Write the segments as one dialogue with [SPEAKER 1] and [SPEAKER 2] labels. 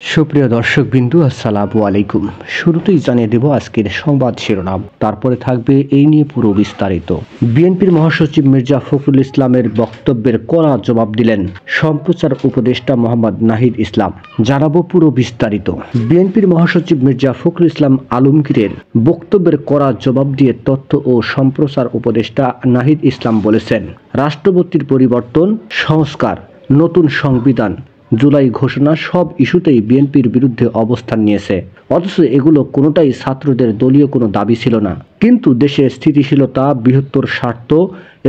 [SPEAKER 1] সুপ্রিয় দর্শকবিন্দু, আসসালামু আলাইকুম। শুরুতেই জানিয়ে দেব আজকের সংবাদ শিরোনাম, তারপরে থাকবে এই নিয়ে পুরো বিস্তারিত। বিএনপির মহাসচিব মির্জা ফখরুল ইসলামের বক্তব্যের কড়া জবাব দিলেন সম্প্রচার উপদেষ্টা মোহাম্মদ নাহিদ ইসলাম। জানাবো পুরো বিস্তারিত। বিএনপির মহাসচিব মির্জা ফখরুল ইসলাম আলমগীরের বক্তব্যের কড়া জবাব দিয়ে তথ্য ও সম্প্রচার উপদেষ্টা নাহিদ ইসলাম বলেছেন, রাষ্ট্রপতির পরিবর্তন, সংস্কার, নতুন সংবিধান, জুলাই ঘোষণা সব ইস্যুতেই বিএনপির বিরুদ্ধে অবস্থান নিয়েছে। অথচ এগুলো কোনোটাই ছাত্রদের দলীয় কোনো দাবি ছিল না। কিন্তু দেশের স্থিতিশীলতা, বৃহত্তর স্বার্থ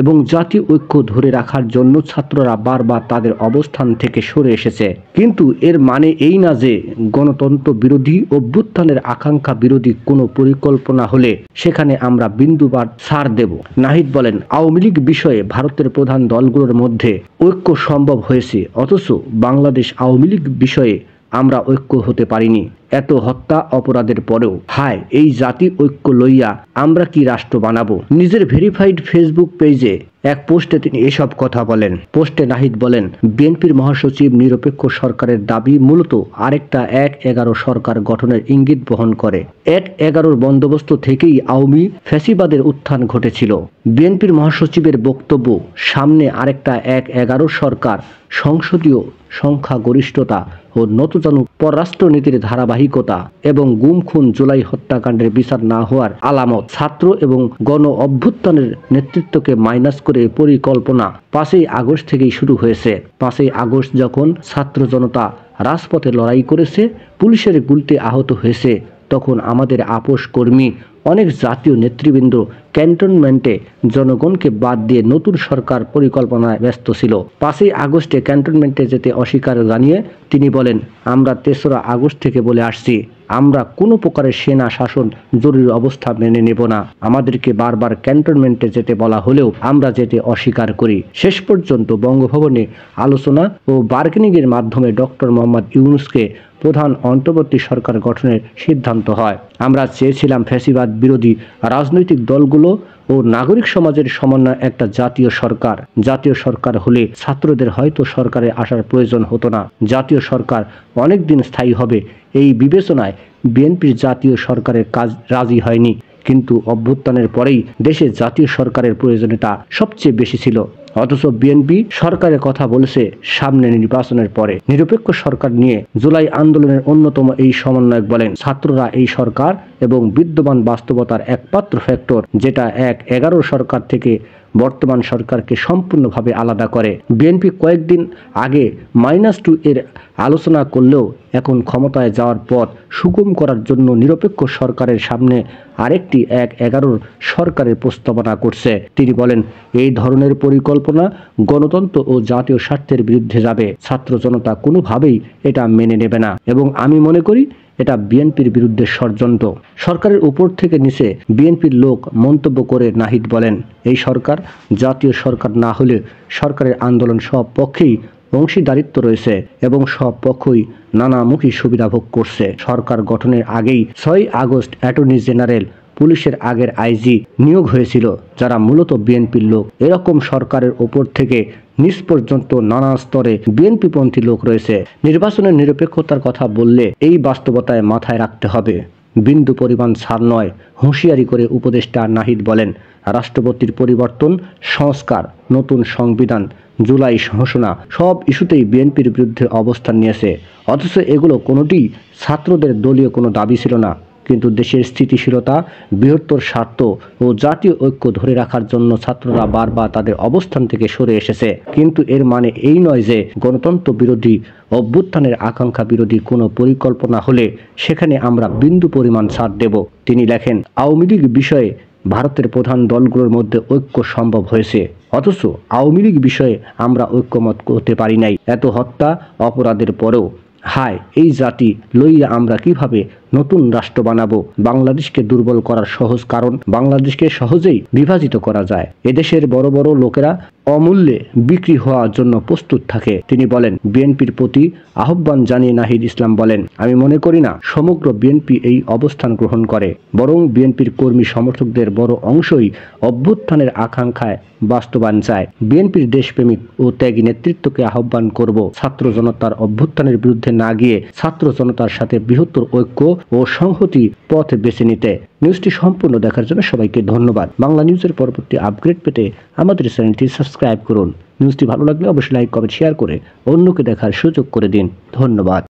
[SPEAKER 1] এবং জাতীয় ঐক্য ধরে রাখার জন্য ছাত্ররা বারবার তাদের অবস্থান থেকে সরে এসেছে। কিন্তু এর মানে এই না যে গণতন্ত্র বিরোধী, অভ্যুত্থানের আকাঙ্ক্ষা বিরোধী কোনো পরিকল্পনা হলে সেখানে আমরা বিন্দুবার ছাড় দেব। নাহিদ বলেন, আওয়ামী লীগ বিষয়ে ভারতের প্রধান দলগুলোর মধ্যে ঐক্য সম্ভব হয়েছে, অথচ বাংলাদেশ আওয়ামী লীগ বিষয়ে আমরা ঐক্য হতে পারিনি। এত হত্যা অপরাধের পরেও হায়, এই জাতি ঐক্য লইয়া আমরা কি রাষ্ট্র বানাবো? নিজের ভেরিফাইড ফেসবুক পেজে এক পোস্টে তিনি এসব কথা বলেন। পোস্টে নাহিদ বলেন, বিএনপির মহাসচিব নিরপেক্ষ সরকারের দাবি মূলত আরেকটা ১/১১ সরকার গঠনের ইঙ্গিত বহন করে। ১/১১ বন্দোবস্ত থেকেই আওয়ামী ফ্যাসিবাদের উত্থান ঘটেছিল। বিএনপির মহাসচিবের বক্তব্য, সামনে আরেকটা ১/১১ সরকার, সংসদীয় সংখ্যাগরিষ্ঠতা ও নতজানু পররাষ্ট্রনীতির ধারাবাহিকতা এবং গুম খুন, জুলাই হত্যাকাণ্ডের বিচার না হওয়ার আলামত। ছাত্র এবং গণ অভ্যুত্থানের নেতৃত্বকে মাইনাস করে পরিকল্পনা ৫ই আগস্ট থেকেই শুরু হয়েছে। ৫ই আগস্ট যখন ছাত্র জনতা রাজপথে লড়াই করেছে, পুলিশের গুলিতে আহত হয়েছে, তখন আমাদের আপোষ কর্মী অনেক জাতীয় নেতৃবৃন্দ ক্যান্টনমেন্টে জনগণকে বাদ দিয়ে নতুন সরকার পরিকল্পনায় ব্যস্ত ছিল। ৫ই আগস্টে ক্যান্টনমেন্টে যেতে অস্বীকার জানিয়ে তিনি বলেন, আমরা ৩রা আগস্ট থেকে বলে আসছি, আমরা কোনো প্রকারের সেনা শাসন, জরুরি অবস্থা মেনে নেব না। আমাদেরকে বারবার ক্যান্টনমেন্টে যেতে বলা হলেও আমরা যেতে অস্বীকার করি। শেষ পর্যন্ত বঙ্গভবনে আলোচনা ও বার্গেনিংয়ের মাধ্যমে ডক্টর মোহাম্মদ ইউনূসকে প্রধান অন্তর্বর্তী সরকার গঠনের সিদ্ধান্ত হয়। আমরা চেয়েছিলাম ফ্যাসিবাদ বিরোধী রাজনৈতিক দলগুলো ও নাগরিক সমাজের সমন্বয়ে একটা জাতীয় সরকার। জাতীয় সরকার হলে ছাত্রদের হয়তো সরকারে আসার প্রয়োজন হতো না। জাতীয় সরকার অনেক দিন স্থায়ী হবে, এই বিবেচনায় বিএনপির জাতীয় সরকারের কাজ রাজি হয়নি। কিন্তু অভ্যুত্থানের পরেই দেশে জাতীয় সরকারের প্রয়োজনীয়তা সবচেয়ে বেশি ছিল। অথচ বিএনপি সরকারের কথা বলেছে সামনে নির্বাচনের পরে। নিরপেক্ষ সরকার নিয়ে জুলাই আন্দোলনের অন্যতম এই সমন্বয়ক বলেন, ছাত্ররা এই সরকার এবং বিদ্যমান বাস্তবতার একমাত্র ফ্যাক্টর, যেটা ১/১১ সরকার থেকে বর্তমান সরকারকে সম্পূর্ণভাবে আলাদা করে। বিএনপি কয়েকদিন আগে -2 এর আলোচনা করলেও এখন ক্ষমতায় যাওয়ার পথ সুগম করার জন্য নিরপেক্ষ সরকারের সামনে আরেকটি ১/১১ সরকারের প্রস্তাবনা করছে। তিনি বলেন, এই ধরনের পরিকল্পনা গণতন্ত্র ও জাতীয় স্বার্থের বিরুদ্ধে যাবে। ছাত্র জনতা কোনোভাবেই এটা মেনে নেবে না এবং আমি মনে করি এটা বিএনপির বিরুদ্ধে ষড়যন্ত্র। সরকারের উপর থেকে নিচে বিএনপির লোক মন্তব্য করে নাহিদ বলেন, এই সরকার জাতীয় সরকার না হলে সরকারের আন্দোলন সব পক্ষেই অংশীদারিত্ব রয়েছে এবং সব পক্ষই নানামুখী সুবিধা ভোগ করছে। সরকার গঠনের আগেই ৬ই আগস্ট অ্যাটর্নি জেনারেল, পুলিশের আগের আইজি নিয়োগ হয়েছিল, যারা মূলত বিএনপির লোক। এরকম সরকারের ওপর থেকে নিচ পর্যন্ত নানা স্তরে বিএনপিপন্থী লোক রয়েছে। নির্বাচনের নিরপেক্ষতার কথা বললে এই বাস্তবতায় মাথায় রাখতে হবে। বিন্দু পরিমাণ ছাড় নয়, হুঁশিয়ারি করে উপদেষ্টা নাহিদ বলেন, রাষ্ট্রপতির পরিবর্তন, সংস্কার, নতুন সংবিধান, জুলাই ঘোষণা সব ইস্যুতেই বিএনপির বিরুদ্ধে অবস্থান নিয়েছে। অথচ এগুলো কোনোটিই ছাত্রদের দলীয় কোনো দাবি ছিল না। কিন্তু দেশের স্থিতিশীলতা, বৃহত্তর স্বার্থ ও জাতীয় ঐক্য ধরে রাখার জন্য ছাত্ররা বারবার তাদের অবস্থান থেকে সরে এসেছে। কিন্তু এর মানে এই নয় যে গণতন্ত্র বিরোধী, অভ্যুত্থানের আকাঙ্ক্ষা বিরোধী কোনো পরিকল্পনা হলে সেখানে আমরা বিন্দু পরিমাণ ছাড় দেব। তিনি লেখেন, আওয়ামী লীগ বিষয়ে ভারতের প্রধান দলগুলোর মধ্যে ঐক্য সম্ভব হয়েছে, অথচ আওয়ামী লীগ বিষয়ে আমরা ঐক্যমত করতে পারি নাই। এত হত্যা অপরাধের পরেও হায়, এই জাতি লইয়া আমরা কিভাবে নতুন রাষ্ট্র বানাবো। বাংলাদেশকে দুর্বল করার সহজ কারণ, বাংলাদেশকে সহজেই বিভাজিত করা যায়। এদেশের বড় বড় লোকেরা অমূল্যে বিক্রি হওয়ার জন্য প্রস্তুত থাকে। তিনি বলেন, বিএনপির প্রতি আহ্বান জানিয়ে নাহিদ ইসলাম বলেন, আমি মনে করি না সমগ্র বিএনপি এই অবস্থান গ্রহণ করে, বরং বিএনপির কর্মী সমর্থকদের বড় অংশই অভ্যুত্থানের আকাঙ্ক্ষায় বাস্তবায়ন চায়। বিএনপির দেশপ্রেমিক ও ত্যাগী নেতৃত্বকে আহ্বান করব, ছাত্র জনতার অভ্যুত্থানের বিরুদ্ধে না গিয়ে ছাত্র জনতার সাথে বৃহত্তর ঐক্য ও সংহতি পথ বেছে নিতে। নিউজটি সম্পূর্ণ দেখার জন্য সবাইকে ধন্যবাদ। বাংলা নিউজের পরবর্তী আপডেট পেতে আমাদের চ্যানেলটি সাবস্ক্রাইব করুন। নিউজটি ভালো লাগলে অবশ্যই লাইক, কমেন্ট, শেয়ার করে অন্যকে দেখার সুযোগ করে দিন। ধন্যবাদ।